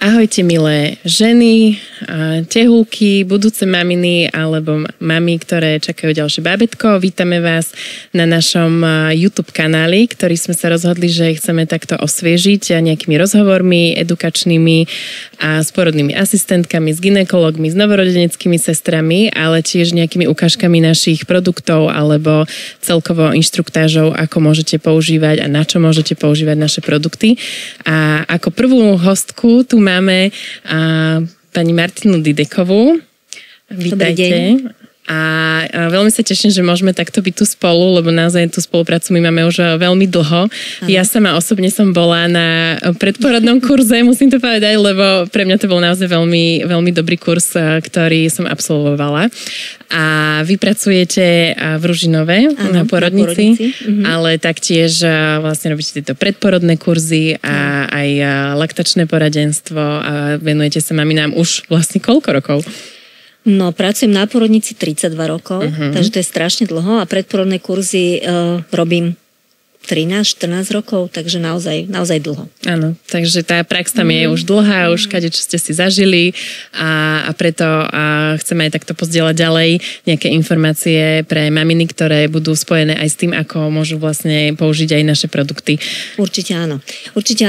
Ahojte milé ženy, tehúky, budúce maminy alebo mami, ktoré čakajú ďalšie bábätko. Vítame vás na našom YouTube kanáli, ktorý sme sa rozhodli, že chceme takto osviežiť nejakými rozhovormi, edukačnými a s porodnými asistentkami, s gynekologmi, s novorodeneckými sestrami, ale tiež nejakými ukážkami našich produktov alebo celkovo inštruktážov, ako môžete používať a na čo môžete používať naše produkty. A ako prvú hostku tu máme pani Martinu Didekovú. Vítajte. A veľmi sa teším, že môžeme takto byť tu spolu, lebo naozaj tú spoluprácu my máme už veľmi dlho. Ano. Ja sama osobne som bola na predporodnom kurze, musím to povedať, lebo pre mňa to bol naozaj veľmi, veľmi dobrý kurz, ktorý som absolvovala. A vy pracujete v Ružinove, na porodnici, ale taktiež vlastne robíte tieto predporodné kurzy a aj laktačné poradenstvo a venujete sa maminám už vlastne koľko rokov? No, pracujem na porodnici 32 rokov, takže to je strašne dlho a predporodné kurzy robím 13-14 rokov, takže naozaj dlho. Áno, takže tá prax tam je už dlhá, už kade, čo ste si zažili a preto chceme aj takto pozdieľať ďalej nejaké informácie pre maminy, ktoré budú spojené aj s tým, ako môžu vlastne použiť aj naše produkty. Určite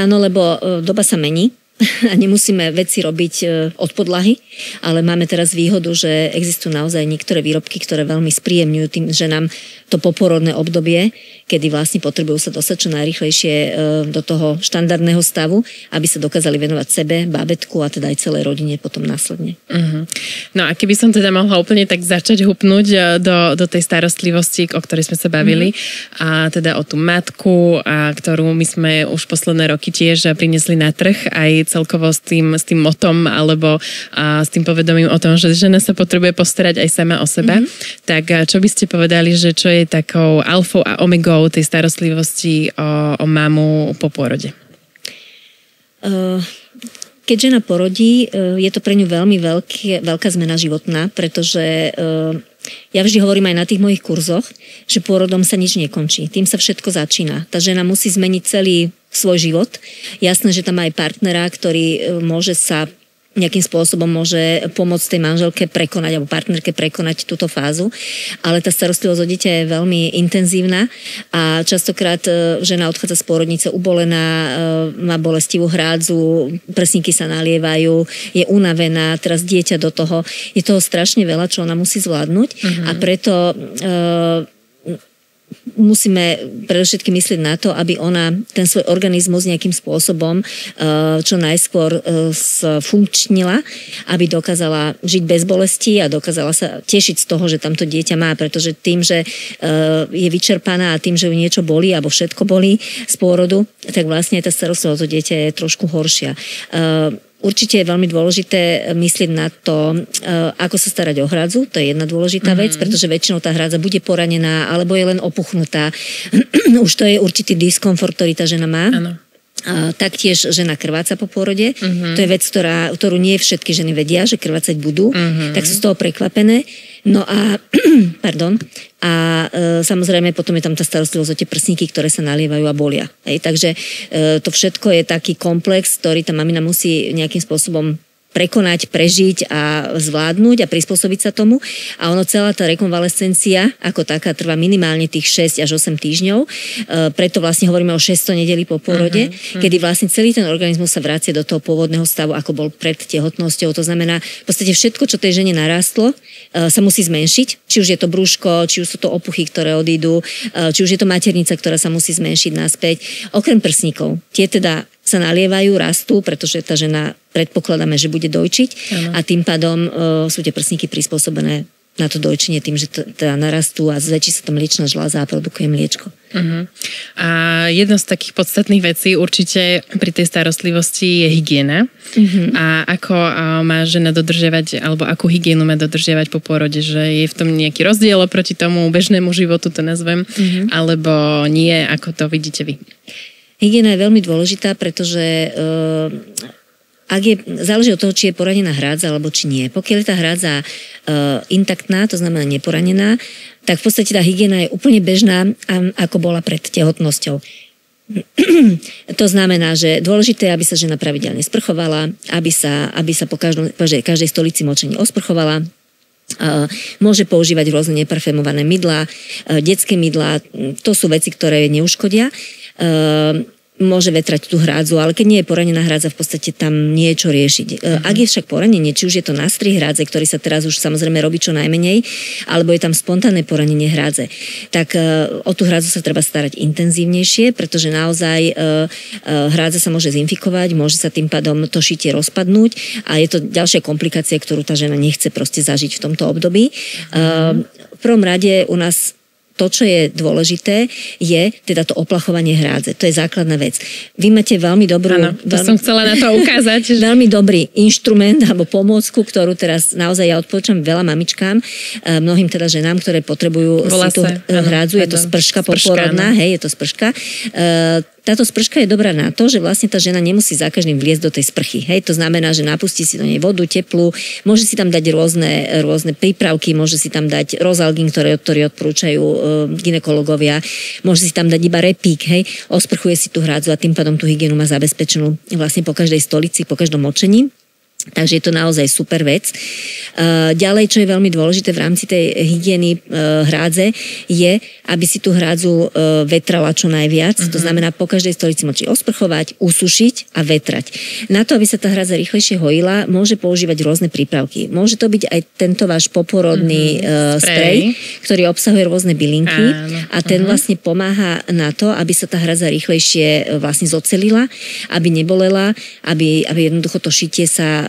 áno, lebo doba sa mení. A nemusíme veci robiť od podlahy, ale máme teraz výhodu, že existujú naozaj niektoré výrobky, ktoré veľmi spríjemňujú tým ženám to poporodné obdobie, kedy vlastne potrebujú sa dostať čo najrýchlejšie do toho štandardného stavu, aby sa dokázali venovať sebe, bábätku a teda aj celej rodine potom následne. No a keby som teda mohla úplne tak začať hupnúť do tej starostlivosti, o ktorej sme sa bavili, a teda o tú matku, ktorú my sme už posledné roky tiež priniesli na trh, aj celkovo s tým motom alebo s tým povedomím o tom, že žena sa potrebuje postarať aj sama o seba. Tak čo by ste povedali, že čo je takou alfou a omegou tej starostlivosti o mamu po pôrode? Keď žena porodí, je to pre ňu veľmi veľká zmena životná, pretože ja vždy hovorím aj na tých mojich kurzoch, že pôrodom sa nič nekončí. Tým sa všetko začína. Tá žena musí zmeniť celý svoj život. Jasné, že tam má aj partnera, ktorý môže sa nejakým spôsobom môže pomôcť tej manželke prekonať alebo partnerke prekonať túto fázu, ale tá starostlivosť o dieťa je veľmi intenzívna a častokrát žena odchádza z pôrodnice ubolená, má bolestivú hrádzu, prsníky sa nalievajú, je unavená, teraz dieťa do toho. Je toho strašne veľa, čo ona musí zvládnuť a preto musíme predovšetkým myslieť na to, aby ona ten svoj organizmus nejakým spôsobom čo najskôr sfunkčnila, aby dokázala žiť bez bolesti a dokázala sa tešiť z toho, že tamto dieťa má, pretože tým, že je vyčerpaná a tým, že ju niečo bolí alebo všetko bolí z pôrodu, tak vlastne tá starostlivosť o dieťa je trošku horšia. Určite je veľmi dôležité myslieť na to, ako sa starať o hrádzu. To je jedna dôležitá vec, pretože väčšinou tá hrádza bude poranená alebo je len opuchnutá. Už to je určitý diskomfort, ktorý tá žena má. Áno. Taktiež žena krváca po pôrode. To je vec, ktorú nie všetky ženy vedia, že krvácať budú. Tak sú z toho prekvapené. No a samozrejme potom je tam tá starostlivosť o tie prsníky, ktoré sa nalievajú a bolia. Takže to všetko je taký komplex, ktorý tá mamina musí nejakým spôsobom prekonať, prežiť a zvládnuť a prispôsobiť sa tomu. A ono celá tá rekonvalescencia ako taká trvá minimálne tých 6 až 8 týždňov. Preto vlastne hovoríme o 600 nedelí po pôrode, kedy vlastne celý ten organizmus sa vracia do toho pôvodného stavu, ako bol pred tehotnosťou. To znamená, v podstate všetko, čo tej žene narástlo, sa musí zmenšiť. Či už je to brúško, či už sú to opuchy, ktoré odídu, či už je to maternica, ktorá sa musí zmenšiť naspäť. Okrem prsníkov. Tie teda sa nalievajú, rastú, pretože tá žena predpokladáme, že bude dojčiť a tým pádom sú tie prsníky prispôsobené na to dojčenie tým, že teda narastú a zväčší sa tam mliečna žľaza a produkuje mliečko. A jedna z takých podstatných vecí určite pri tej starostlivosti je hygiena. A ako má žena dodržiavať, alebo akú hygienu má dodržiavať po pôrode, že je v tom nejaký rozdiel oproti tomu bežnému životu, to nazvem, alebo nie, ako to vidíte vy? Hygiena je veľmi dôležitá, pretože záleží od toho, či je poranená hrádza alebo či nie. Pokiaľ je tá hrádza intaktná, to znamená neporanená, tak v podstate tá hygiena je úplne bežná, ako bola pred tehotnosťou. To znamená, že dôležité je, aby sa žena pravidelne sprchovala, aby sa po každej stolici močení osprchovala. Môže používať rôzne neparfémované mydlá, detské mydlá, to sú veci, ktoré neuškodia. Môže vetrať tú hrádzu, ale keď nie je poranená hrádza, v podstate tam nie je čo riešiť. Ak je však poranenie, či už je to nástrih hrádze, ktorý sa teraz už samozrejme robí čo najmenej, alebo je tam spontánne poranenie hrádze, tak o tú hrádzu sa treba starať intenzívnejšie, pretože naozaj hrádza sa môže zinfikovať, môže sa tým pádom to šitie rozpadnúť a je to ďalšia komplikácia, ktorú tá žena nechce proste zažiť v tomto období. V prvom rade u nás to, čo je dôležité, je teda to oplachovanie hrádze. To je základná vec. Vy máte veľmi dobrú... Áno, to som chcela na to ukázať. Veľmi dobrý inštrument alebo pomôcku, ktorú teraz naozaj ja odporúčam veľa mamičkám, mnohým teda ženám, ktoré potrebujú si tú hrádzu. Je to sprška poporodná, hej, je to sprška. Táto sprška je dobrá na to, že vlastne tá žena nemusí za každým vliesť do tej sprchy. Hej, to znamená, že napustí si do nej vodu, teplú, môže si tam dať rôzne prípravky, môže si tam dať rozalgín, ktorý odporúčajú gynekológovia, môže si tam dať iba repík, hej, osprchuje si tú hrádzu a tým pádom tú hygienu má zabezpečenú vlastne po každej stolici, po každom močení. Takže je to naozaj super vec. Ďalej, čo je veľmi dôležité v rámci tej hygieny hrádze, je, aby si tú hrádzu vetrala čo najviac. To znamená, po každej stolici močí osprchovať, usušiť a vetrať. Na to, aby sa tá hrádza rýchlejšie hojila, môže používať rôzne prípravky. Môže to byť aj tento váš poporodný sprej, ktorý obsahuje rôzne bylinky a ten vlastne pomáha na to, aby sa tá hrádza rýchlejšie vlastne zocelila, aby nebolela, aby jednoducho to šitie sa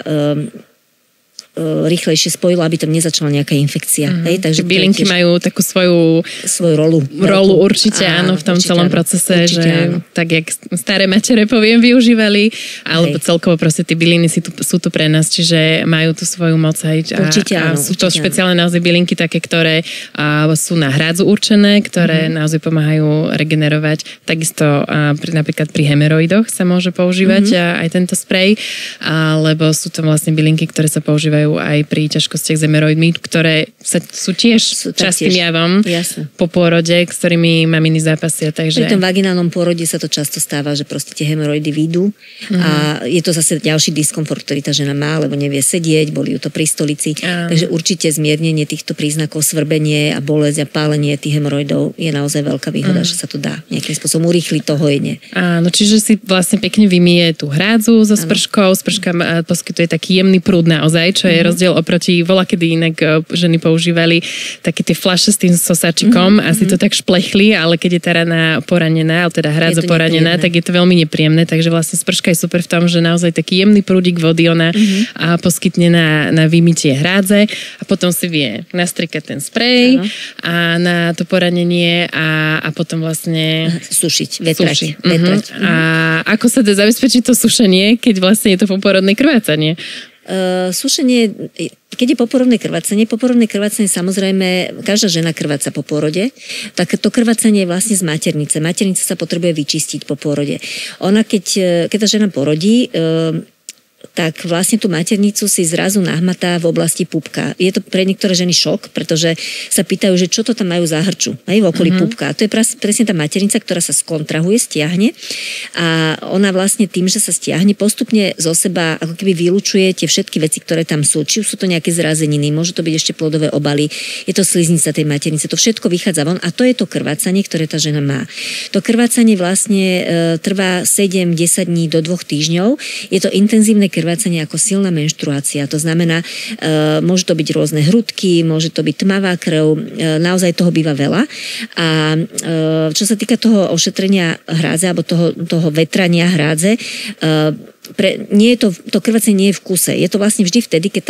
rýchlejšie spojilo, aby tam nezačala nejaká infekcia. Hej? Takže bylinky majú takú svoju rolu. Rolu určite, áno, v tom celom procese, určite, že áno. Tak, jak staré matere, poviem, využívali, alebo celkovo proste tie byliny sú tu pre nás, čiže majú tú svoju moc. Určite áno. A sú to špeciálne naozaj bylinky také, ktoré sú na hrádzu určené, ktoré naozaj pomáhajú regenerovať. Takisto napríklad pri hemeroidoch sa môže používať aj tento sprej, lebo sú tam vlastne bylinky, ktoré sa používajú aj pri ťažkostiach s hemeroidmi, ktoré sú tiež častým javom po pôrode, s ktorými maminy zápasia. Takže... Pri tom vaginálnom pôrode sa to často stáva, že proste tie hemeroidy výjdu a je to zase ďalší diskomfort, ktorý tá žena má, lebo nevie sedieť, bolí ju to pri stolici. Takže určite zmiernenie týchto príznakov, svrbenie a bolesť a pálenie tých hemeroidov je naozaj veľká výhoda, že sa to dá nejakým spôsobom urýchliť to hojenie. Áno, čiže si vlastne pekne vymie tú hrádzu so sprškou. Sprška poskytuje taký jemný prúd naozaj, čo je rozdiel oproti volakedy inak ženy používali také tie fľaše s tým sosačikom a si to tak šplechli, ale keď je tá rana poranená, ale teda hrádza poranená, tak je to veľmi nepríjemné, takže vlastne sprška je super v tom, že naozaj taký jemný prúdik vody ona poskytne na vymytie hrádze a potom si vie nastrikať ten sprej a na to poranenie a potom vlastne sušiť, vetrať. A ako sa dá zabezpečiť to sušenie, keď vlastne je to poporodné krvácanie? Sušenie, keď je poporodné krvácanie samozrejme, každá žena krváca po pôrode, tak to krvácanie je vlastne z maternice. Maternica sa potrebuje vyčistiť po pôrode. Ona, keď tá žena porodí, tak vlastne tú maternicu si zrazu nahmatá v oblasti pupka. Je to pre niektoré ženy šok, pretože sa pýtajú, že čo to tam majú za hrču, v okolí pupka. A to je presne tá maternica, ktorá sa skontrahuje, stiahne a ona vlastne tým, že sa stiahne, postupne zo seba ako keby vylučuje tie všetky veci, ktoré tam sú. Či sú to nejaké zrazeniny, môžu to byť ešte plodové obaly, je to sliznica tej maternice, to všetko vychádza von a to je to krvácanie, ktoré tá žena má. To krvácanie vlastne trvá 7-10 dní do 2 týždňov. Je to intenzívne krvácanie ako silná menštruácia. To znamená, môže to byť rôzne hrudky, môže to byť tmavá krv, naozaj toho býva veľa. A čo sa týka toho ošetrenia hrádze alebo toho vetrania hrádze, nie je to krvácanie nie je v kuse. Je to vlastne vždy vtedy, keď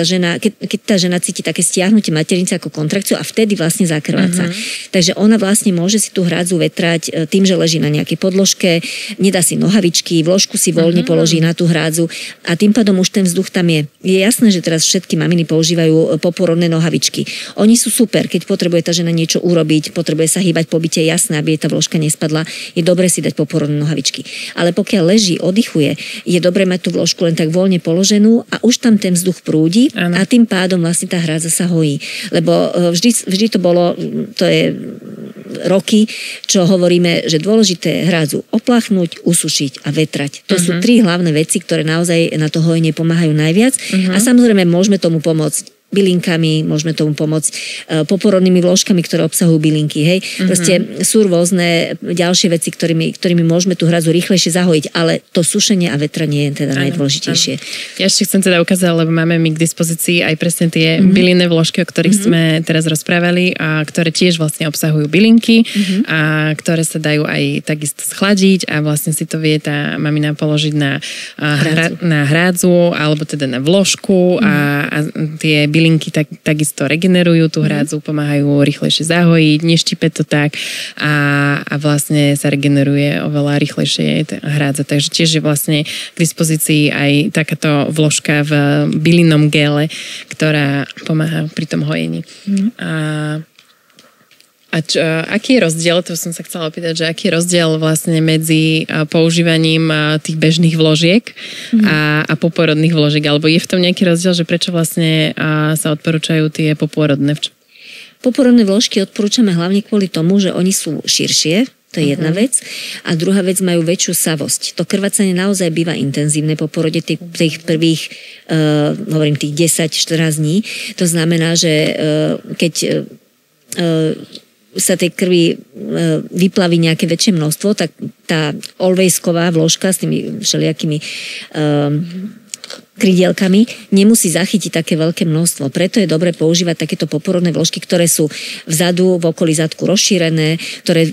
tá žena cíti také stiahnutie maternice ako kontrakciu a vtedy vlastne zakrváca. Takže ona vlastne môže si tú hrádzu vetrať tým, že leží na nejakej podložke, nedá si nohavičky, vložku si voľne položí na tú hrádzu a tým pádom už ten vzduch tam je. Je jasné, že teraz všetky maminy používajú poporodné nohavičky. Oni sú super, keď potrebuje tá žena niečo urobiť, potrebuje sa hýbať po byte, jasné, aby jej tá vložka nespadla, je dobre si dať poporodné nohavičky. Ale pokiaľ leží, oddychuje, je dobre mať tú vložku len tak voľne položenú a už tam ten vzduch prúdi a tým pádom vlastne tá hrádza sa hojí. Lebo vždy to bolo, to je roky, čo hovoríme, že dôležité hrádzu oplachnúť, usušiť a vetrať. To sú 3 hlavné veci, ktoré naozaj na to hojenie pomáhajú najviac. A samozrejme môžeme tomu pomôcť bylinkami, môžeme tomu pomôcť poporodnými vložkami, ktoré obsahujú bylinky, hej. Proste sú rôzne ďalšie veci, ktorými môžeme tú hradzu rýchlejšie zahojiť, ale to sušenie a vetranie je teda najdôležitejšie. Ja ešte chcem teda ukázať, lebo máme my k dispozícii aj presne tie bylinné vložky, o ktorých sme teraz rozprávali a ktoré tiež vlastne obsahujú bylinky a ktoré sa dajú aj takisto schladiť a vlastne si to vie tá mamina položiť na hrádzu alebo teda na vložku a tie bylinky takisto regenerujú tú hrádzu, pomáhajú rýchlejšie zahojiť, neštipe to tak a vlastne sa regeneruje oveľa rýchlejšie hrádza. Takže tiež je vlastne k dispozícii aj takáto vložka v bylinnom géle, ktorá pomáha pri tom hojení. Aký je rozdiel, to som sa chcela opýtať, že aký je rozdiel vlastne medzi používaním tých bežných vložiek a poporodných vložiek, alebo je v tom nejaký rozdiel, že prečo vlastne sa odporúčajú tie popôrodné? Poporodné vložky odporúčame hlavne kvôli tomu, že oni sú širšie, to je jedna vec. A druhá vec, majú väčšiu savosť. To krvácanie naozaj býva intenzívne po porode tých prvých, hovorím, tých 10-14 dní. To znamená, že keď sa tej krvi vyplaví nejaké väčšie množstvo, tak tá alwaysková vložka s tými všelijakými krydielkami nemusí zachytiť také veľké množstvo. Preto je dobre používať takéto poporodné vložky, ktoré sú vzadu, v okolí zadku rozšírené, ktoré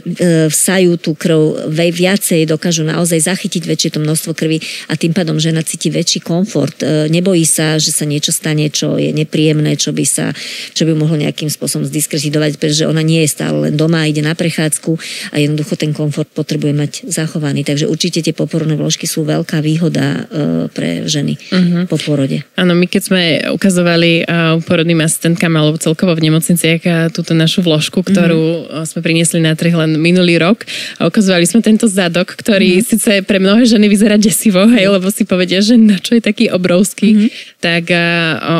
vsajú tú krv viacej, dokážu naozaj zachytiť väčšie to množstvo krvi a tým pádom žena cíti väčší komfort. Nebojí sa, že sa niečo stane, čo je nepríjemné, čo by mohlo nejakým spôsobom zdiskreditovať, pretože ona nie je stále len doma, ide na prechádzku a jednoducho ten komfort potrebuje mať zachovaný. Takže určite tie poporodné vložky sú veľká výhoda pre ženy po porode. Áno, my keď sme ukazovali porodným asistentkám alebo celkovo v nemocniciach túto našu vložku, ktorú sme priniesli na trh len minulý rok a ukazovali sme tento zadok, ktorý síce pre mnohé ženy vyzerá desivo, hej, lebo si povedia, že na čo je taký obrovský, tak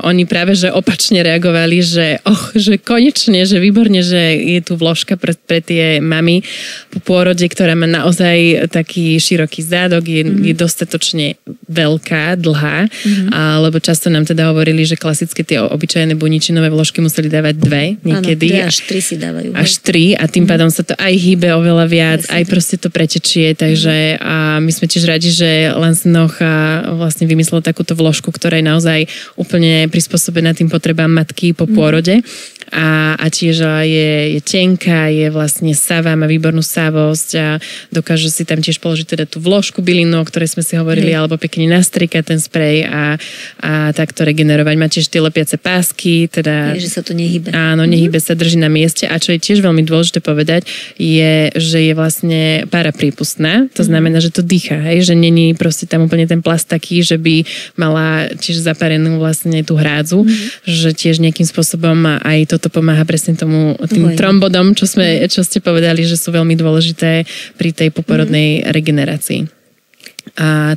oni práve že opačne reagovali, že že konečne, že výborne, že je tu vložka pre tie mamy po pôrode, ktorá má naozaj taký široký zadok, je dostatočne veľká, dlhá, lebo často nám teda hovorili, že klasické tie obyčajné buničinové vložky museli dávať 2 niekedy. Áno, až 3 si dávajú. Až 3 a tým pádom sa to aj hýbe oveľa viac, aj proste to pretečie, takže my sme tiež radi, že Lansnoch vlastne vymyslel takúto vložku, ktorá je naozaj úplne prispôsobená tým potrebám matky po pôrode a tiež je tenká, je vlastne savá, má výbornú savosť a dokáže si tam tiež položiť teda tú vložku bylinu, o ktorej sme si hovorili, alebo pekne nastrikať ten sprej a takto regenerovať. Má tiež tie lepiace pásky, teda... Je, že sa to nehybe. Áno, nehybe sa, drží na mieste a čo je tiež veľmi dôležité povedať, je, že je vlastne paraprípustná, to znamená, že to dýcha, hej, že není proste tam úplne ten plast taký, že by mala tiež zaparenú vlastne tú hrádzu, že tiež nejakým spôsobom aj toto pomáha presne tomu tým trombodom, čo ste povedali, že sú veľmi dôležité pri tej poporodnej regenerácii.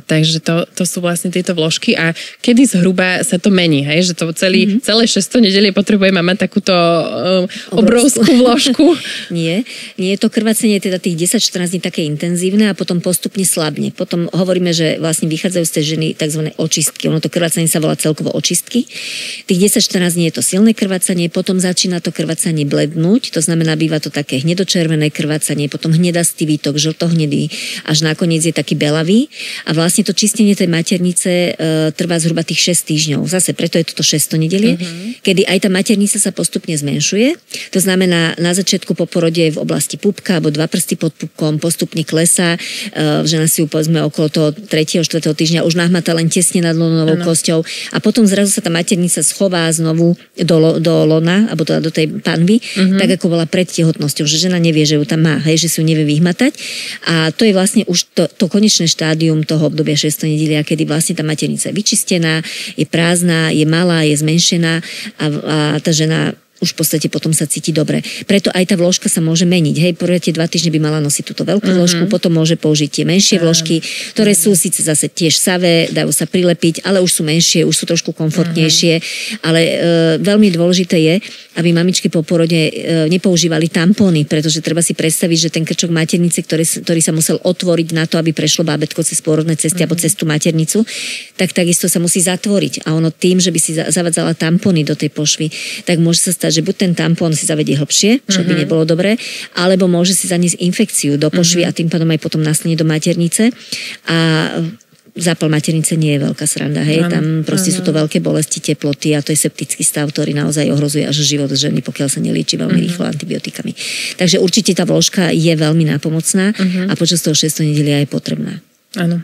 Takže to sú vlastne tieto vložky a kedy zhruba sa to mení, hej? Že to celé 600 nedelie potrebujeme mať takúto obrovskú vložku? Nie, to krvácenie teda tých 10-14 dní také intenzívne a potom postupne slabne. Potom hovoríme, že vlastne vychádzajú z tej ženy tzv. Očistky. Ono to krvácanie sa volá celkovo očistky. Tých 10-14 dní je to silné krvácanie, potom začína to krvácanie blednúť, to znamená býva to také hnedočervené krvácanie, potom hnedastý výtok, žltohnedý, až nakoniec je taký belavý. A vlastne to čistenie tej maternice trvá zhruba tých 6 týždňov. Zase preto je toto 600 nedelie, kedy aj tá maternica sa postupne zmenšuje. To znamená, na začiatku po porode v oblasti pupka alebo 2 prsty pod pupkom postupne klesá. Žena si ju povedzme okolo toho 3. 4. týždňa už nahmatá len tesne nad lonovou kosťou a potom zrazu sa tá maternica schová znovu do lona alebo do tej panvy, tak ako bola pred tehotnosťou, že žena nevie, že ju tam má, hej, že si ju nevie vyhmatať. A to je vlastne už to konečné štádium toho obdobia 600 nedelia, kedy vlastne tá maternica je vyčistená, je prázdna, je malá, je zmenšená a tá žena už v podstate potom sa cíti dobre. Preto aj tá vložka sa môže meniť. Hej, prvé tie 2 týždne by mala nosiť túto veľkú vložku, potom môže použiť tie menšie vložky, ktoré sú síce zase tiež savé, dajú sa prilepiť, ale už sú menšie, už sú trošku komfortnejšie. Ale veľmi dôležité je, aby mamičky po porode nepoužívali tampóny, pretože treba si predstaviť, že ten krčok maternice, ktorý sa musel otvoriť na to, aby prešlo bábätko cez pôrodné cesty alebo cez tú maternicu, tak takisto sa musí zatvoriť. A ono tým, že by si zavadzala tampóny do tej pošvy, tak môže sa stať, že buď ten tampón si zavedie hlbšie, čo by nebolo dobré, alebo môže si zaniesť infekciu do pošvy a tým pádom aj potom nastane do maternice. A zápal maternice nie je veľká sranda, hej, tam proste sú to veľké bolesti, teploty a to je septický stav, ktorý naozaj ohrozuje až život ženy, pokiaľ sa nelieči veľmi rýchlo antibiotikami. Takže určite tá vložka je veľmi nápomocná a počas toho 6. nedelia je potrebná. Áno.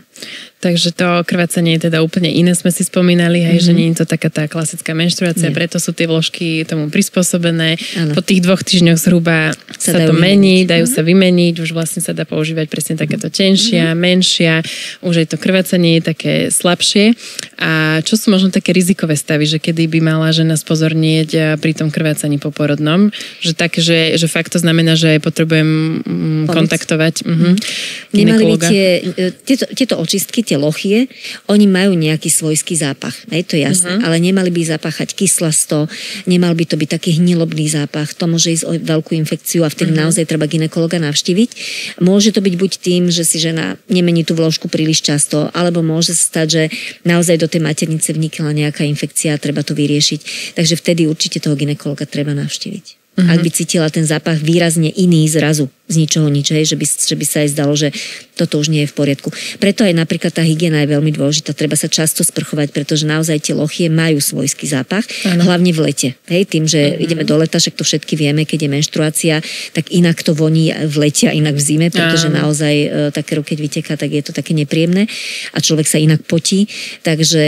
Takže to krvácanie je teda úplne iné, sme si spomínali, hej, že nie je to taká tá klasická menštruácia, preto sú tie vložky tomu prispôsobené. Ano. Po tých 2 týždňoch zhruba sa to mení, dajú sa vymeniť, už vlastne sa dá používať presne takéto tenšia, menšia, už aj to krvácanie je také slabšie. A čo sú možno také rizikové stavy, že kedy by mala žena spozornieť pri tom krvácaní poporodnom, že tak, že fakt to znamená, že potrebujem kontaktovať gynekologa. Tieto očistky, tie lochie, oni majú nejaký svojský zápach. Hej, to je jasné. Ale nemali by zapáchať kyslasto, nemal by to byť taký hnilobný zápach. To môže ísť o veľkú infekciu a vtedy naozaj treba gynekologa navštíviť. Môže to byť buď tým, že si žena nemení tú vložku príliš často, alebo môže sa stať, že naozaj do tej maternice vnikla nejaká infekcia a treba to vyriešiť. Takže vtedy určite toho gynekologa treba navštíviť. Ak by cítila ten zápach výrazne iný zrazu, z ničoho nič, hej, že by sa jej zdalo, že toto už nie je v poriadku. Preto aj napríklad tá hygiena je veľmi dôležitá. Treba sa často sprchovať, pretože naozaj tie lochie majú svojský zápach, hlavne v lete. Hej, tým, že ideme do leta, však to všetky vieme, keď je menštruácia, tak inak to voní v lete a inak v zime, pretože naozaj tá krv, keď vyteká, tak je to také nepríjemné a človek sa inak potí. Takže,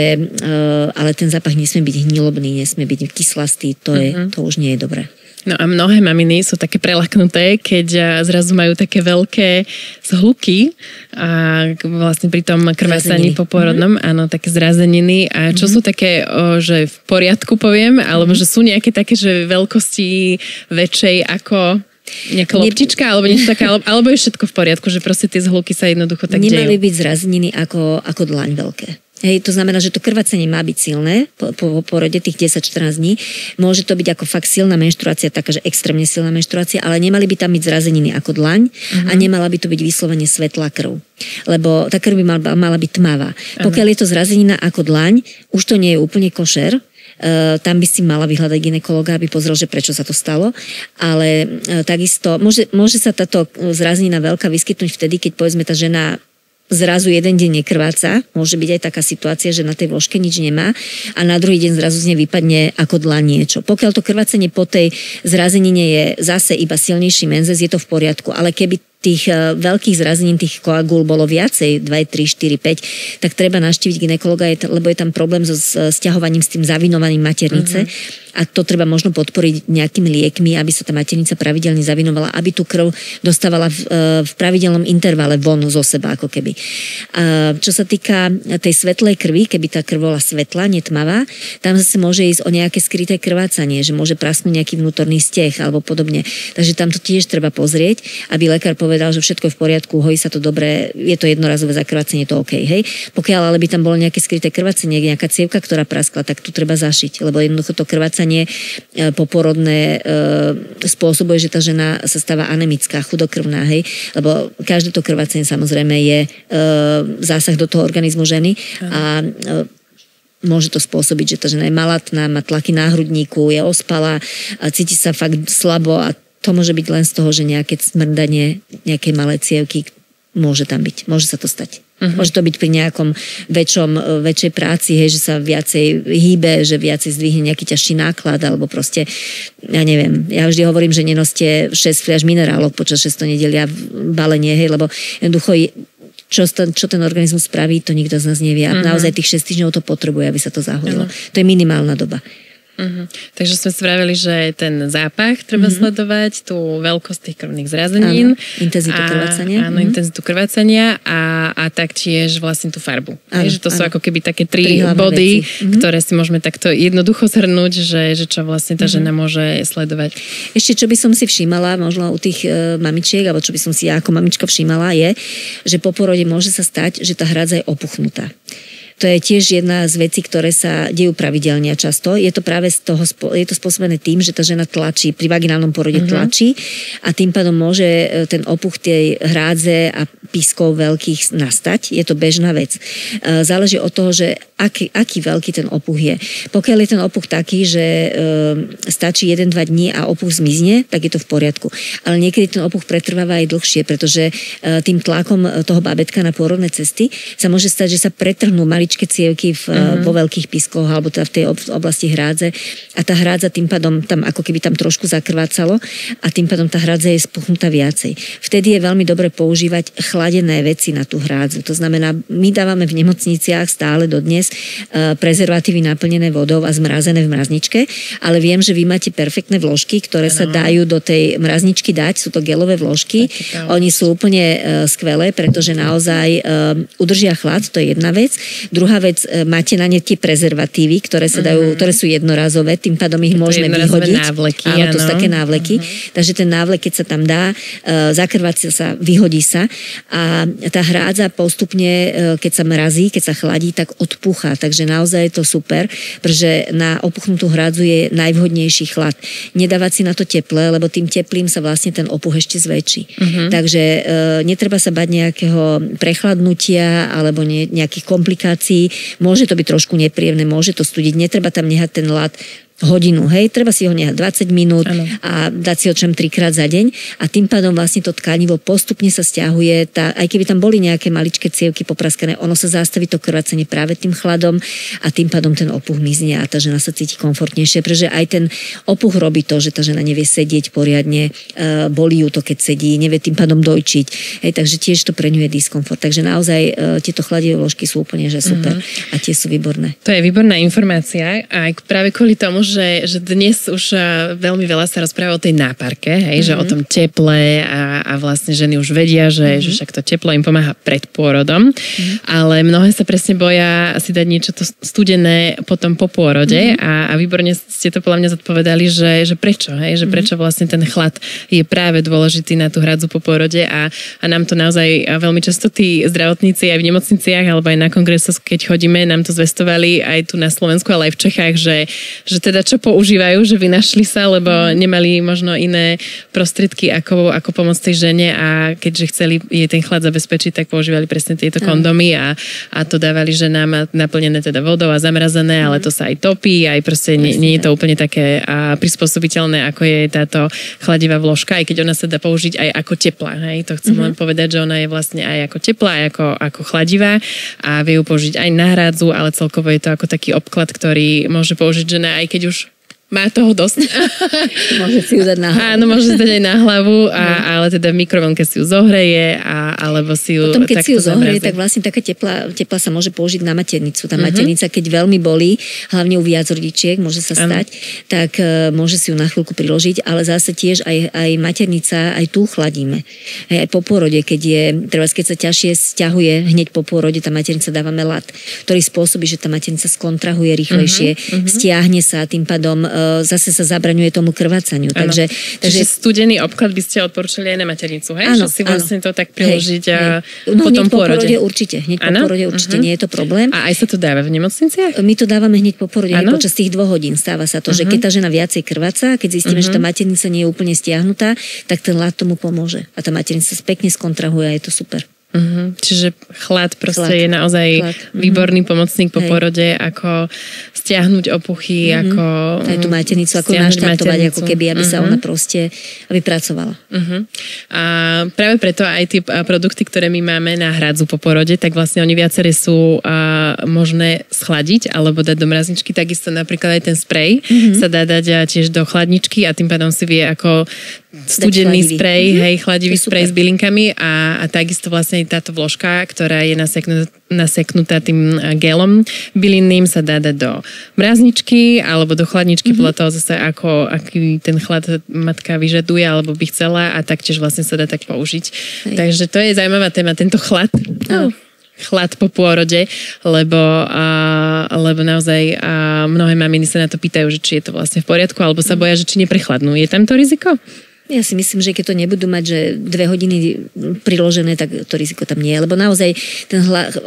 ale ten zápach nesmie byť hnilobný, nesmie byť kyslastý, to už nie je dobré. No a mnohé maminy sú také prelaknuté, keď zrazu majú také veľké zhluky a vlastne pri tom krvácaní poporodnom, áno, také zrazeniny. A čo sú také, že v poriadku poviem, alebo že sú nejaké také, že veľkosti väčšej ako nejaká loptička, alebo niečo také, alebo je všetko v poriadku, že proste tie zhluky sa jednoducho tak dejú. Nemali byť zrazeniny ako dlaň veľké. Hej, to znamená, že to krvácanie má byť silné po porode tých 10-14 dní. Môže to byť ako fakt silná menštruácia, taká, že extrémne silná menštruácia, ale nemali by tam byť zrazeniny ako dlaň a nemala by to byť vyslovene svetlá krv. Lebo tá krv by mala byť tmavá. Pokiaľ je to zrazenina ako dlaň, už to nie je úplne košer. Tam by si mala vyhľadať gynekologa, aby pozrel, že prečo sa to stalo. Ale takisto môže sa táto zrazenina veľká vyskytnúť vtedy, keď povedzme tá žena zrazu jeden deň nekrváca, môže byť aj taká situácia, že na tej vložke nič nemá a na druhý deň zrazu z nej vypadne ako dlaň niečo. Pokiaľ to krvácanie po tej zrazenine je zase iba silnejší menzes, je to v poriadku, ale keby tých veľkých zrazenín, tých koagul bolo viacej, 2, 3, 4, 5, tak treba navštíviť gynekologa, lebo je tam problém so sťahovaním s tým zavinovaním maternice a to treba možno podporiť nejakými liekmi, aby sa tá maternica pravidelne zavinovala, aby tú krv dostávala v pravidelnom intervale von zo seba, ako keby. A čo sa týka tej svetlej krvi, keby tá krv bola svetlá, netmavá, tam zase môže ísť o nejaké skryté krvácanie, že môže prasknúť nejaký vnútorný steh alebo podobne. Takže tam to tiež treba pozrieť, aby lekár povedal, že všetko je v poriadku, hojí sa to dobre, je to jednorazové zakrvácanie, to OK, hej. Pokiaľ ale by tam bolo nejaké skryté krvácanie, nejaká cievka, ktorá praskla, tak tu treba zašiť, lebo jednoducho to krvácanie poporodné spôsobuje, že tá žena sa stáva anemická, chudokrvná, hej, lebo každé to krvácanie samozrejme je zásah do toho organizmu ženy a môže to spôsobiť, že tá žena je malatná, má tlaky na hrudníku, je ospalá, cíti sa fakt slabo a to môže byť len z toho, že nejaké smrdanie, nejaké malé cievky môže tam byť. Môže sa to stať. Môže to byť pri nejakom väčšej práci, hej, že sa viacej hýbe, že viacej zdvihne nejaký ťažší náklad, alebo proste, ja neviem, ja vždy hovorím, že nenoste 6 fľaš minerálov počas 6. nedelia v balenie, hej, lebo jednoducho čo ten organizmus spraví, to nikto z nás nevie. A naozaj tých 6 týždňov to potrebuje, aby sa to zahojilo. To je minimálna doba. Takže sme spravili, že ten zápach treba sledovať, tú veľkosť tých krvných zrazenín. Intenzitu krvácania. Áno, intenzitu krvácania a taktiež vlastne tú farbu. Že to sú ako keby také tri body, ktoré si môžeme takto jednoducho zhrnúť, že čo vlastne tá žena môže sledovať. Ešte, čo by som si všímala, možno u tých mamičiek, alebo čo by som si ja ako mamička všímala, je, že po porode môže sa stať, že tá hrádza je opuchnutá. To je tiež jedna z vecí, ktoré sa dejú pravidelne a často. Je to práve je to spôsobené tým, že tá žena tlačí, pri vaginálnom porode tlačí a tým pádom môže ten opuch tej hrádze a pískov veľkých nastať. Je to bežná vec. Záleží od toho, že aký veľký ten opuch je. Pokiaľ je ten opuch taký, že stačí 1-2 dní a opuch zmizne, tak je to v poriadku. Ale niekedy ten opuch pretrváva aj dlhšie, pretože tým tlakom toho bábätka na pôrodné cesty sa môže stať, že sa pretrhnú maličké cievky vo veľkých pískoch alebo teda v tej oblasti hrádze a tá hrádza tým pádom tam ako keby tam trošku zakrvácalo a tým pádom tá hrádza je spuchnutá viacej. Vtedy je veľmi dobre používať chladené veci na tú hrádzu. To znamená, my dávame v nemocniciach stále dodnes prezervatívy naplnené vodou a zmrazené v mrazničke, ale viem, že vy máte perfektné vložky, ktoré sa dajú do tej mrazničky dať, sú to gelové vložky. Oni sú úplne skvelé, pretože naozaj udržia chlad, to je jedna vec. Druhá vec, máte na ne tie prezervatívy, ktoré sa dajú, ktoré sú jednorázové, tým pádom ich môžeme vyhodiť. Návleky, áno, to sú také návleky. Takže ten návlek, keď sa tam dá, zakrvácia sa, vyhodí sa a tá hrádza postupne, keď sa mrazí, keď sa chladí, tak odpuchá. Takže naozaj je to super, pretože na opuchnutú hrádzu je najvhodnejší chlad. Nedávať si na to teple, lebo tým teplým sa vlastne ten opuch ešte zväčší. Takže netreba sa bať nejakého prechladnutia alebo nejakých komplikácií. Môže to byť trošku nepríjemné, môže to studiť, netreba tam nehať ten ľad hodinu, hej, treba si ho nehať 20 minút a dať si ho 3-krát za deň a tým pádom vlastne to tkanivo postupne sa stiahuje, aj keby tam boli nejaké maličké cievky popraskané, ono sa zastaví to krvácanie práve tým chladom a tým pádom ten opuch mizne a tá žena sa cíti komfortnejšie, pretože aj ten opuch robí to, že tá žena nevie sedieť poriadne, bolí ju to, keď sedí, nevie tým pádom dojčiť, hej, takže tiež to pre ňu je diskomfort. Takže naozaj tieto chladivé vložky sú úplne že super a tie sú výborné. To je výborná informácia a práve kvôli tomu, že dnes už veľmi veľa sa rozpráva o tej náparke, hej, že o tom teple a vlastne ženy už vedia, že však to teplo im pomáha pred pôrodom, ale mnohé sa presne boja si dať niečo to studené potom po pôrode a výborne ste to podľa mňa zodpovedali, že prečo, hej, že prečo vlastne ten chlad je práve dôležitý na tú hrádzu po pôrode a nám to naozaj veľmi často tí zdravotníci aj v nemocniciach alebo aj na kongresoch, keď chodíme, nám to zvestovali aj tu na Slovensku, ale aj v Čechách, že teda čo používajú, že vynašli sa, lebo nemali možno iné prostriedky, ako pomôcť tej žene a keďže chceli jej ten chlad zabezpečiť, tak používali presne tieto kondomy a to dávali ženám naplnené teda vodou a zamrazené, ale to sa aj topí, aj proste nie je to úplne také prispôsobiteľné, ako je táto chladivá vložka, aj keď ona sa dá použiť aj ako teplá. Hej? To chcem len povedať, že ona je vlastne aj ako teplá, aj ako chladivá a vie ju použiť aj na hrádzu, ale celkovo je to ako taký obklad, ktorý môže použiť žena, aj keď už má toho dosť. Môže si ju dať na hlavu. Áno, môže si dať aj na hlavu, ale teda v mikrovlnke si ju zohreje, alebo si ju potom, keď si ju zohreje, zamrazí. tak vlastne taká tepla sa môže použiť na maternicu. Tá maternica, keď veľmi bolí, hlavne u viac rodičiek, môže sa stať, tak môže si ju na chvíľku priložiť, ale zase tiež aj maternica, aj tu chladíme. Aj po pôrode, keď sa ťažšie sťahuje hneď po pôrode, tá maternica dávame ľad, ktorý spôsobí, že tá maternica skontrahuje rýchlejšie, stiahne sa, tým pádom zase sa zabraňuje tomu krvácaniu. Takže studený obklad by ste odporúčali aj na maternicu, hej? Áno, že si vlastne to tak priložiť no, potom po porode určite. Hneď po porode určite nie je to problém. A aj sa to dáva v nemocniciach? My to dávame hneď po porode, počas tých 2 hodín stáva sa to, že keď tá žena viacej krváca, keď zistíme, že tá maternica nie je úplne stiahnutá, tak ten ľad tomu pomôže. A tá maternica sa pekne skontrahuje a je to super. Čiže chlad je naozaj výborný pomocník po porode, ako stiahnuť opuchy, ako aj tú maternicu, ako naštartovať, ako keby, aby sa ona proste vypracovala. A práve preto aj tie produkty, ktoré my máme na hrádzu po porode, tak vlastne oni viaceré sú možné schladiť alebo dať do mrazničky. Takisto napríklad aj ten sprej sa dá dať tiež do chladničky a tým pádom si vie ako studený sprej, chladivý sprej s bylinkami a takisto vlastne táto vložka, ktorá je naseknutá tým gelom bylinným, sa dá dať do mrazničky alebo do chladničky podľa toho zase aký ten chlad matka vyžaduje alebo by chcela a taktiež vlastne sa dá tak použiť. Takže to je zaujímavá téma, tento chlad. Chlad po pôrode, lebo naozaj mnohé maminy sa na to pýtajú, že či je to vlastne v poriadku, alebo sa boja, že či neprechladnú. Je tam to riziko? Ja si myslím, že keď to nebudú mať, že 2 hodiny priložené, tak to riziko tam nie je. Lebo naozaj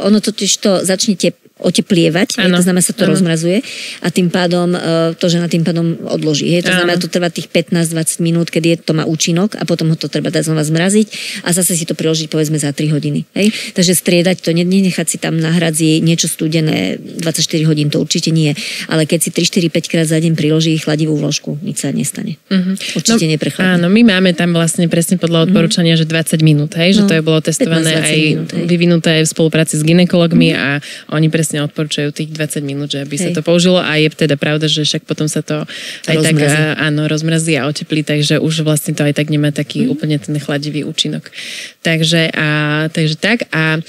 ono totiž to začne oteplievať, to znamená, sa to rozmrazuje a tým pádom to žena tým pádom odloží. To znamená, to trvá tých 15-20 minút, kedy to má účinok a potom ho to treba dať znova zmraziť a zase si to priložiť povedzme za 3 hodiny. Takže striedať to, nenechať si tam na hradzi niečo studené 24 hodín, to určite nie. Ale keď si 3-4-5 krát za deň priloží chladivú vložku, nič sa nestane. Určite neprechladne. Áno, my máme tam vlastne presne podľa odporúčania, že 20 minút, že to je bolo testované aj vyvinuté v spolupráci s gynekologmi a oni presne odporúčajú tých 20 minút, že aby sa to použilo a je teda pravda, že však potom sa to aj rozmrazí a oteplí, takže už vlastne to aj tak nemá taký úplne ten chladivý účinok. Takže tak a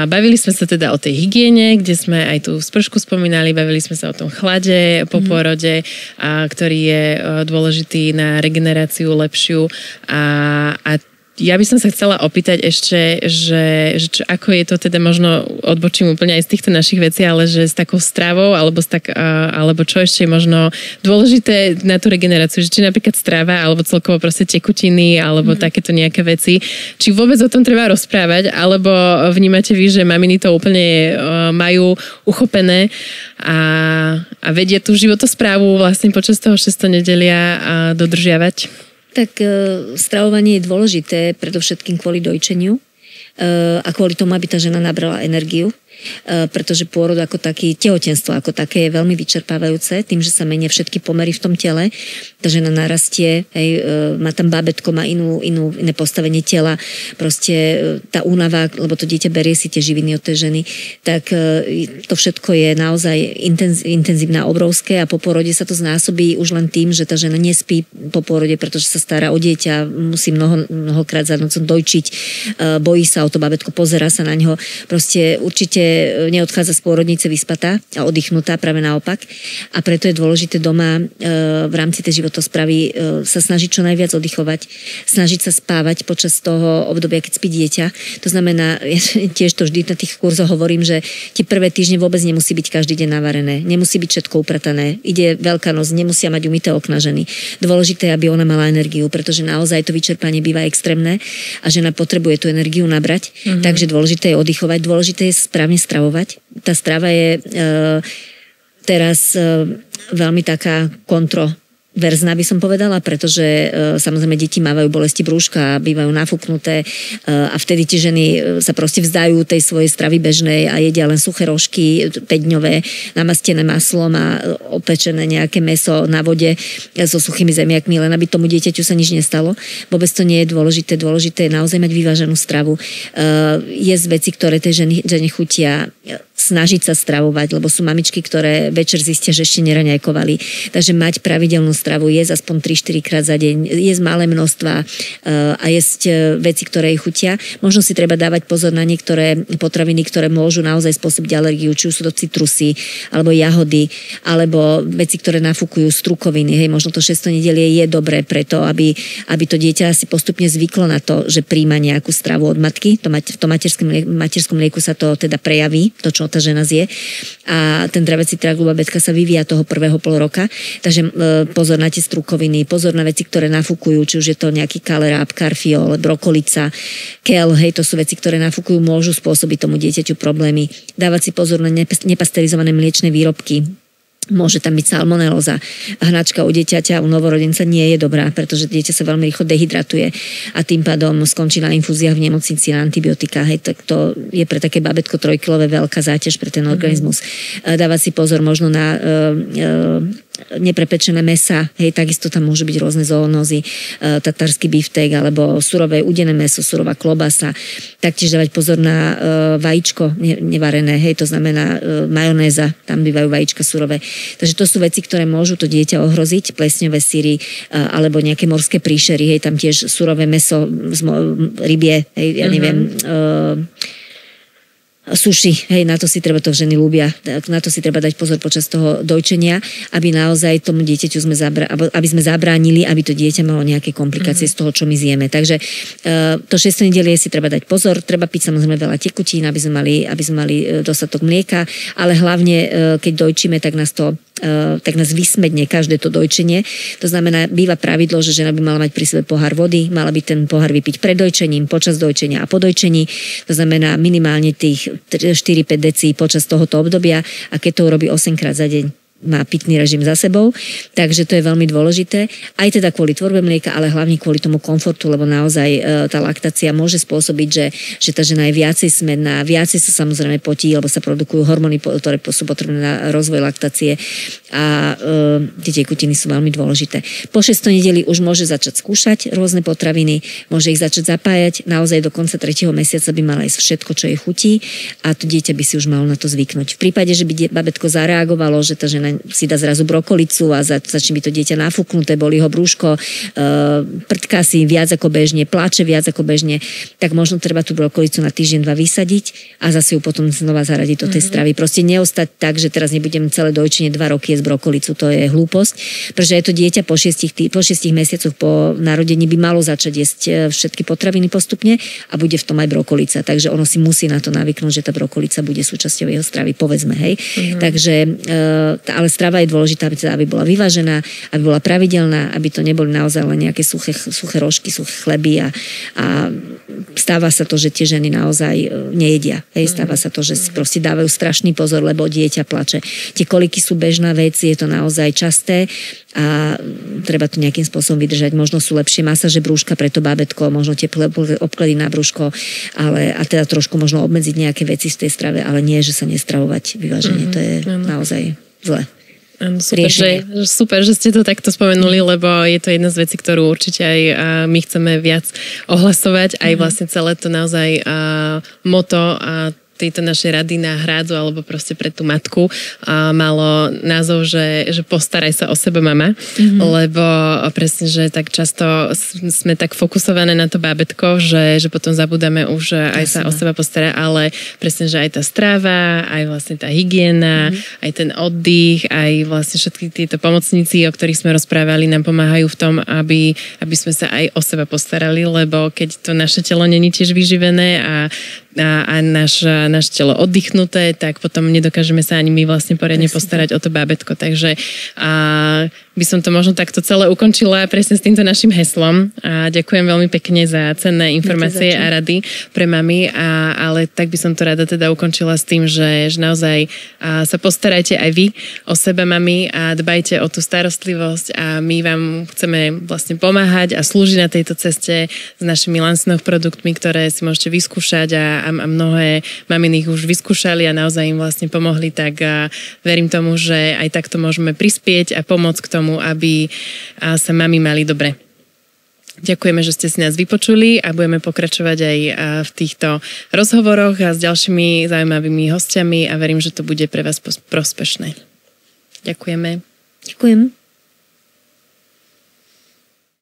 bavili sme sa teda o tej hygiene, kde sme aj tú spršku spomínali, bavili sme sa o tom chlade po pôrode, ktorý je dôležitý na regeneráciu lepšiu a ja by som sa chcela opýtať ešte, že ako je to teda možno odbočím úplne aj z týchto našich vecí, ale že s takou stravou, alebo čo ešte je možno dôležité na tú regeneráciu, že či napríklad strava, alebo celkovo proste tekutiny, alebo takéto nejaké veci. Či vôbec o tom treba rozprávať, alebo vnímate vy, že maminy to úplne majú uchopené a vedia tú životosprávu vlastne počas toho 6. nedelia dodržiavať? Tak stravovanie je dôležité predovšetkým kvôli dojčeniu a kvôli tomu, aby tá žena nabrala energiu, pretože pôrod ako taký, tehotenstvo ako také je veľmi vyčerpávajúce, tým, že sa menia všetky pomery v tom tele. Tá žena narastie, má tam bábätko, má iné postavenie tela, proste tá únava, lebo to dieťa berie si tie živiny od tej ženy, tak to všetko je naozaj intenzívne, obrovské a po pôrode sa to znásobí už len tým, že tá žena nespí po pôrode, pretože sa stará o dieťa, musí mnohokrát za nocom dojčiť, bojí sa o to bábätko, pozerá sa na ňo, proste určite neodchádza z pôrodnice vyspatá a oddychnutá, práve naopak. A preto je dôležité doma v rámci tej životospravy sa snažiť čo najviac oddychovať, snažiť sa spávať počas toho obdobia, keď spí dieťa. To znamená, ja tiež to vždy na tých kurzoch hovorím, že tie prvé týždne vôbec nemusí byť každý deň navarené, nemusí byť všetko upratané. Ide Veľká noc, nemusia mať umyté okna ženy. Dôležité je, aby ona mala energiu, pretože naozaj to vyčerpanie býva extrémne a žena potrebuje tú energiu nabrať. Takže dôležité je oddychovať, dôležité je správne stravovať. Tá strava je teraz veľmi taká kontroverzná, by som povedala, pretože samozrejme deti mávajú bolesti brúška, bývajú nafúknuté a vtedy tie ženy sa proste vzdajú tej svojej stravy bežnej a jedia len suché rožky 5-dňové, namastené maslom a opečené nejaké mäso na vode so suchými zemiakmi, len aby tomu dieťaťu sa nič nestalo. Vôbec to nie je dôležité. Dôležité je naozaj mať vyváženú stravu. Jesť veci, ktoré tej ženy chutia, snažiť sa stravovať, lebo sú mamičky, ktoré večer zistia, že ešte neraňajkovali. Takže mať pravidelnú stravu, jesť aspoň 3-4 krát za deň, jesť malé množstva a jesť veci, ktoré jej chutia. Možno si treba dávať pozor na niektoré potraviny, ktoré môžu naozaj spôsobiť alergiu, či už sú to citrusy, alebo jahody, alebo veci, ktoré nafúkujú strukoviny. Možno to 6. nedelie je dobré preto, aby to dieťa si postupne zvyklo na to, že príjma nejakú stravu od matky. V tom materskom mlieku sa to teda prejaví, to, čo tá žena zje. A ten dravecí trakt u bábätka sa vyvíja toho prvého pol roka. Takže pozor na tie strukoviny, pozor na veci, ktoré nafúkujú, či už je to nejaký kaleráb, karfiol, brokolica, kel, to sú veci, ktoré nafúkujú, môžu spôsobiť tomu dieťaťu problémy. Dávať si pozor na nepasterizované mliečne výrobky, Môže tam byť salmonelóza. Hnačka u dieťaťa, u novorodenca nie je dobrá, pretože dieťa sa veľmi rýchlo dehydratuje a tým pádom skončí na infúziách v nemocnici na antibiotika. Hej, tak to je pre také babetko 3-kilové veľká záťaž pre ten organizmus. Dávať si pozor možno na neprepečené mäsa, hej, takisto tam môžu byť rôzne zoonózy, tatarský biftek alebo surové udené mäso, surová klobasa. Taktiež dávať pozor na vajíčko nevarené, hej, to znamená majonéza, tam bývajú vajíčka surové. Takže to sú veci, ktoré môžu to dieťa ohroziť, plesňové syry alebo nejaké morské príšery, hej, tam tiež surové mäso, rybie, hej, ja neviem, suši, hej, na to si treba, to ženy ľúbia, na to si treba dať pozor počas toho dojčenia, aby naozaj tomu dieťaťu aby sme zabránili, aby to dieťa malo nejaké komplikácie z toho, čo my zjeme. Takže to 6. nedelie si treba dať pozor, treba piť samozrejme veľa tekutín, aby sme mali dostatok mlieka, ale hlavne keď dojčíme, tak nás vysmedne každé to dojčenie. To znamená, býva pravidlo, že žena by mala mať pri sebe pohár vody, mala by ten pohár vypiť pred dojčením, počas dojčenia a po dojčení. To znamená minimálne tých 4-5 decí počas tohoto obdobia a keď to urobí 8-krát za deň, má pitný režim za sebou, takže to je veľmi dôležité. Aj teda kvôli tvorbe mlieka, ale hlavne kvôli tomu komfortu, lebo naozaj tá laktácia môže spôsobiť, že tá žena je viacej smedná, viacej sa samozrejme potí, lebo sa produkujú hormóny, ktoré sú potrebné na rozvoj laktácie a tie tekutiny sú veľmi dôležité. Po 6. nedeli už môže začať skúšať rôzne potraviny, môže ich začať zapájať, naozaj do konca 3. mesiaca by mala jesť všetko, čo jej chutí a to dieťa by si už malo na to zvyknúť. V prípade, že by babetko zareagovalo, že tá žena si dá zrazu brokolicu a začne by to dieťa nafúknuté, bolí ho brúško, prtká si viac ako bežne, plače viac ako bežne, tak možno treba tú brokolicu na týždeň, 2 vysadiť a zase ju potom znova zaradiť do tej stravy. Proste neostať tak, že teraz nebudem celé dojčenie 2 roky jesť brokolicu, to je hlúposť, pretože je to dieťa po 6 mesiacoch po narodení by malo začať jesť všetky potraviny postupne a bude v tom aj brokolica, takže ono si musí na to navyknúť, že tá brokolica bude súčasťou jeho stravy, povedzme, hej. Takže ale strava je dôležitá, aby bola vyvážená, aby bola pravidelná, aby to neboli naozaj len nejaké suché rožky, suché chleby a stáva sa to, že tie ženy naozaj nejedia. Hej, stáva sa to, že si proste dávajú strašný pozor, lebo dieťa plače. Tie koliky sú bežná vec, je to naozaj časté a treba to nejakým spôsobom vydržať. Možno sú lepšie masáže brúška pre to bábätko, možno teplé obklady na brúško, a teda trošku možno obmedziť nejaké veci v tej strave, ale nie, že sa nestravovať vyváženie. To je naozaj zle. Super, že ste to takto spomenuli, lebo je to jedna z vecí, ktorú určite aj my chceme viac ohlasovať, aj vlastne celé to naozaj moto tejto našej rady na hrádzu alebo proste pre tú matku malo názov, že postaraj sa o seba mama, lebo presne, že tak často sme tak fokusované na to bábätko, že potom zabudáme už aj sa o seba postarať, ale presne, že aj tá strava, aj vlastne tá hygiena, aj ten oddych, aj vlastne všetky tieto pomocníci, o ktorých sme rozprávali, nám pomáhajú v tom, aby sme sa aj o seba postarali, lebo keď to naše telo není tiež vyživené a naše telo oddychnuté, tak potom nedokážeme sa ani my vlastne poriadne postarať o to bábätko. Takže by som to možno takto celé ukončila presne s týmto našim heslom. A ďakujem veľmi pekne za cenné informácie a rady pre mami, ale tak by som to rada teda ukončila s tým, že naozaj sa postarajte aj vy o seba, mami, a dbajte o tú starostlivosť a my vám chceme vlastne pomáhať a slúžiť na tejto ceste s našimi Lansnov produktmi, ktoré si môžete vyskúšať a mnohé maminy ich už vyskúšali a naozaj im vlastne pomohli, tak verím tomu, že aj takto môžeme prispieť a pomôcť k tomu, aby sa mami mali dobre. Ďakujeme, že ste si nás vypočuli a budeme pokračovať aj v týchto rozhovoroch a s ďalšími zaujímavými hostiami a verím, že to bude pre vás prospešné. Ďakujeme. Ďakujem.